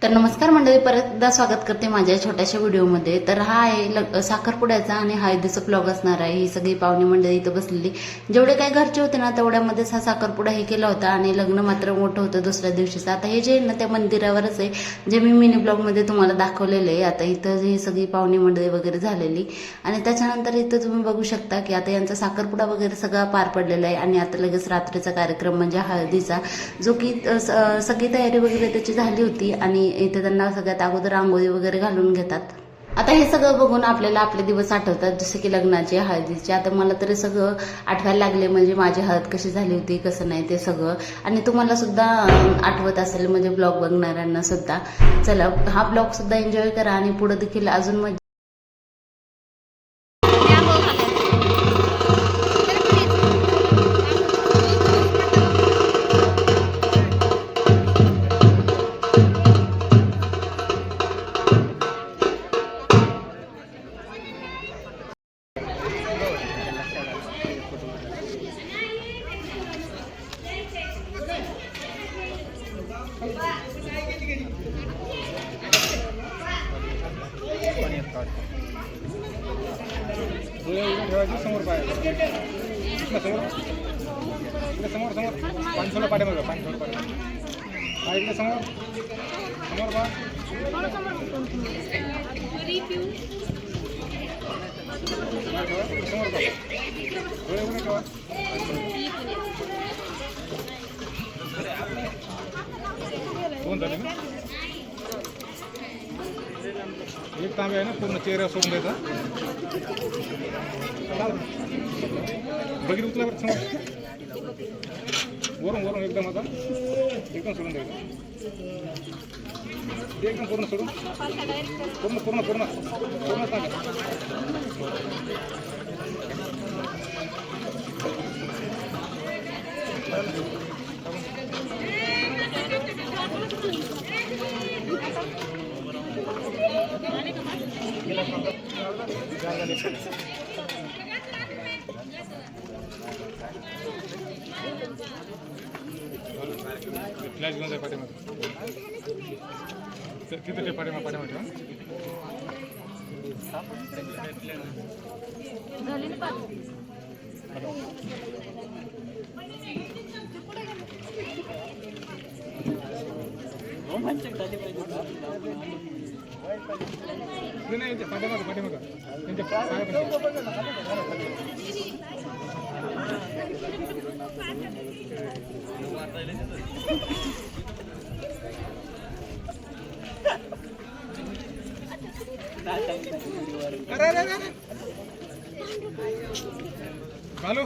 तर नमस्कार मंडळी, परत एकदा स्वागत करते माझ्या छोट्याशा व्हिडिओमध्ये. तर हा आहे साखरपुड्याचा आणि हळदीचा ब्लॉग असणार आहे. ही सगळी पाहुणी मंडळी इथं बसलेली, जेवढे काही घरचे होते ना तेवढ्यामध्येच हा साखरपुडा हे केला होता आणि लग्न मात्र मोठं होतं दुसऱ्या दिवशीचं. आता हे जे आहे ना त्या मंदिरावरच आहे, जे मी मिनी ब्लॉगमध्ये तुम्हाला दाखवलेलं आहे. आता इथं ही सगळी पाहुणी मंडळी वगैरे झालेली आणि त्याच्यानंतर इथं तुम्ही बघू शकता की आता यांचा साखरपुडा वगैरे सगळा पार पडलेला आहे आणि आता लगेच रात्रीचा कार्यक्रम म्हणजे हळदीचा, जो की सगळी तयारी वगैरे त्याची झाली होती आणि इथे त्यांना सगळ्यात अगोदर रांगोळी वगैरे घालून घेतात. आता हे सगळं बघून आपल्याला आपले दिवस आठवतात, जसे की लग्नाचे, हळदीचे. आता मला तरी सगळं आठवायला लागले, म्हणजे माझी हळद कशी झाली होती, कसं नाही ते सगळं. आणि तुम्हाला सुद्धा आठवत असेल, म्हणजे ब्लॉग बघणाऱ्यांना सुद्धा. चला, हा ब्लॉग सुद्धा एन्जॉय करा आणि पुढे देखील अजून मजा. समोर समोर समोर पाणीसोला पाड्या बघा, पाणीसोला पाड्या इकडे समोर समोर बा समोर बा दोन झाले ना. एक तांबे आहे ना, पूर्ण चेहरा सोडून द्यायचा. बघितलं उचला बरं समोर, वरून वरून एकदम. आता एकदम सोडून द्यायचं, एकदम पूर्ण सोडून, पूर्ण पूर्ण पूर्ण पूर्ण सांगा. फ्लॅश घेऊन जाय पाठीमागे, तिथे ते पाठीमागे नाही, पाठीमागं पाठीमागं त्यांच्या घालो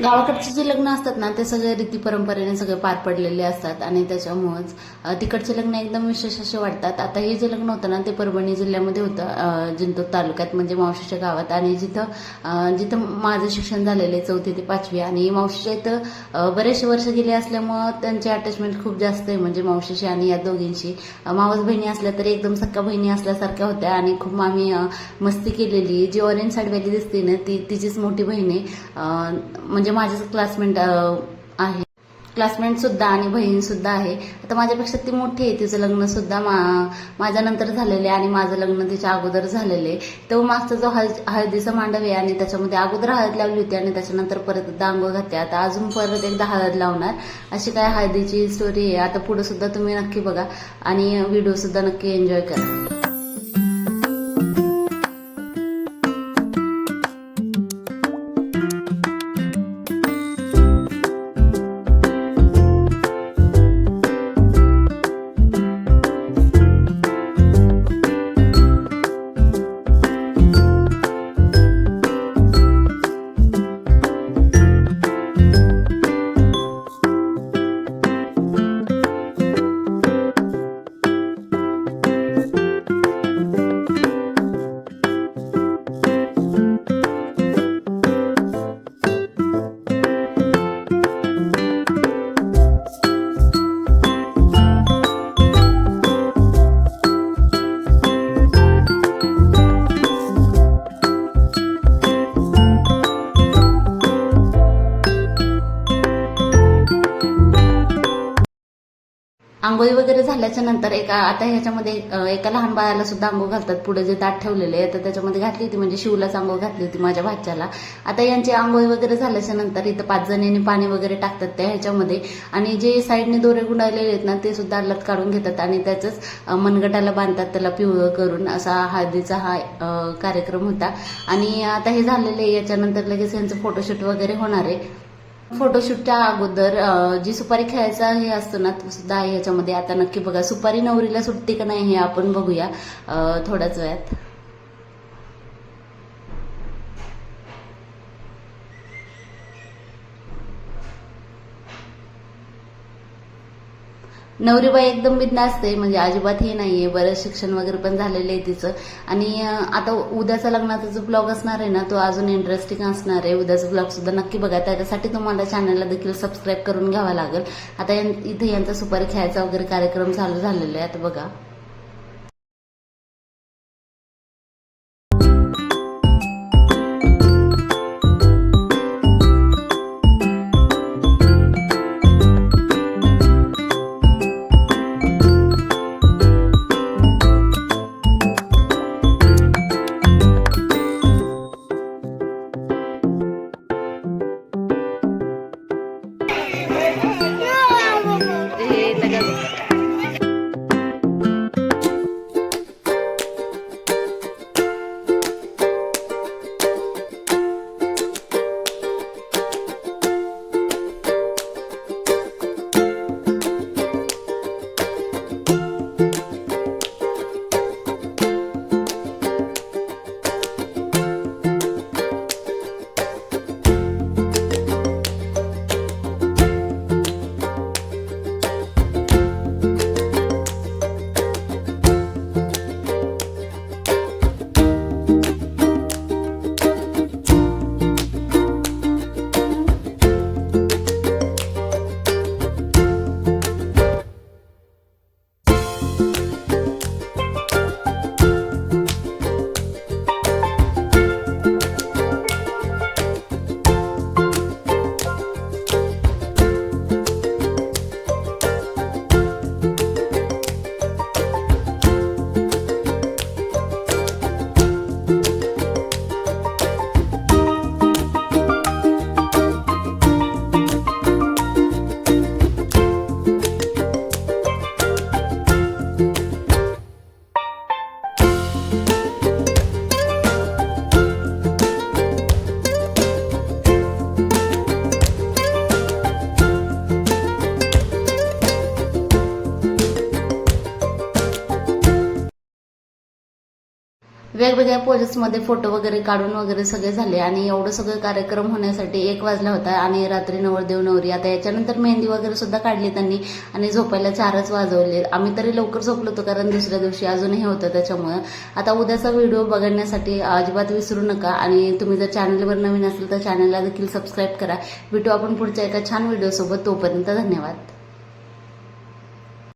गावाकडचे जे लग्न असतात ना ते सगळे रीती परंपरेने सगळे पार पडलेले असतात आणि त्याच्यामुळेच तिकडचे लग्न एकदम विशेष असे वाटतात. आता हे जे लग्न होतं ना ते परभणी जिल्ह्यामध्ये होतं, जिंतूर तालुक्यात, म्हणजे मावशीच्या गावात. आणि जिथं माझं शिक्षण झालेलं आहे 4वी ते 5वी. आणि मावशीच्या इथं बरेचसे वर्ष गेले असल्यामुळं त्यांची अटॅचमेंट खूप जास्त आहे, म्हणजे मावशीशी आणि या दोघींशी. मावस बहिणी असल्या तरी एकदम सख्या बहिणी असल्यासारख्या होत्या आणि खूप आम्ही मस्ती केलेली. जी ऑरेंज साडीवाली दिसते ना ती तिचीच मोठी बहीण आहे, म्हणजे माझ्याच क्लासमेट आहे, क्लासमेट सुद्धा आणि बहीण सुद्धा आहे. आता माझ्यापेक्षा ती मोठी आहे, तिचं लग्न सुद्धा माझ्यानंतर झालेलं आहे आणि माझं लग्न तिच्या अगोदर झालेलं आहे. तो मागचा जो हळदीचा मांडव आहे आणि त्याच्यामध्ये अगोदर हळद लावली होती आणि त्याच्यानंतर परत एकदा आंघोळ घातली. आता अजून परत एकदा हळद लावणार, अशी काय हळदीची स्टोरी आहे. आता पुढे सुद्धा तुम्ही नक्की बघा आणि व्हिडिओ सुद्धा नक्की एन्जॉय करा. आंघोळी वगैरे झाल्याच्या नंतर आता ह्याच्यामध्ये एका लहान बाळाला सुद्धा आंघोळ घालतात. पुढे जे ताट ठेवलेले आहे तर त्याच्यामध्ये घातली होती, म्हणजे शिवलाच आंघोळ घातली होती माझ्या भाच्याला. आता यांची आंघोळी वगैरे झाल्याच्या नंतर इथं 5 जणींनी पाणी वगैरे टाकतात त्या ह्याच्यामध्ये, आणि जे साईडने दोरे गुंडाळलेले आहेत ना ते सुद्धा अलग काढून घेतात आणि त्याचंच मनगटाला बांधतात, त्याला पिवळं करून. असा हळदीचा हा कार्यक्रम होता. आणि आता हे झालेले याच्यानंतर लगेच यांचं फोटोशूट वगैरे होणार आहे. फोटोशूटच्या अगोदर जी सुपारी खेळायचा हे असतं ना तो सुद्धा आहे ह्याच्यामध्ये. आता नक्की बघा सुपारी नवरीला सुटते का नाही हे आपण बघूया थोड्याच वेळात. नवरीबाई एकदम बिंदास असते, म्हणजे अजिबात हे नाहीये. बरं शिक्षण वगैरे पण झालेलं आहे तिचं. आणि आता उद्याचा लग्नाचा जो ब्लॉग असणार आहे ना तो अजून इंटरेस्टिंग असणार आहे. उद्याचा ब्लॉग सुद्धा नक्की बघा. त्याच्यासाठी तुम्हाला चॅनलला देखील सबस्क्राईब करून घ्यावा लागेल. आता इथे यांचा सुपारी खेळायचा वगैरे कार्यक्रम चालू झालेला आहे. आता बघा. वेगवेगळ्या पोजेसमध्ये फोटो वगैरे काढून वगैरे सगळे झाले. आणि एवढं सगळं कार्यक्रम होण्यासाठी 1 वाजला होता. आणि रात्री नवरदेव नवरी आता याच्यानंतर मेहंदी वगैरे सुद्धा काढली त्यांनी आणि झोपायला 4च वाजवले. आम्ही तरी लवकर झोपलो होतो कारण दुसऱ्या दिवशी अजूनही होतं त्याच्यामुळे. आता उद्याचा व्हिडिओ बघण्यासाठी अजिबात विसरू नका. आणि तुम्ही जर चॅनलवर नवीन असेल तर चॅनलला देखील सबस्क्राईब करा. भेटू आपण पुढच्या एका छान व्हिडिओसोबत. तोपर्यंत धन्यवाद.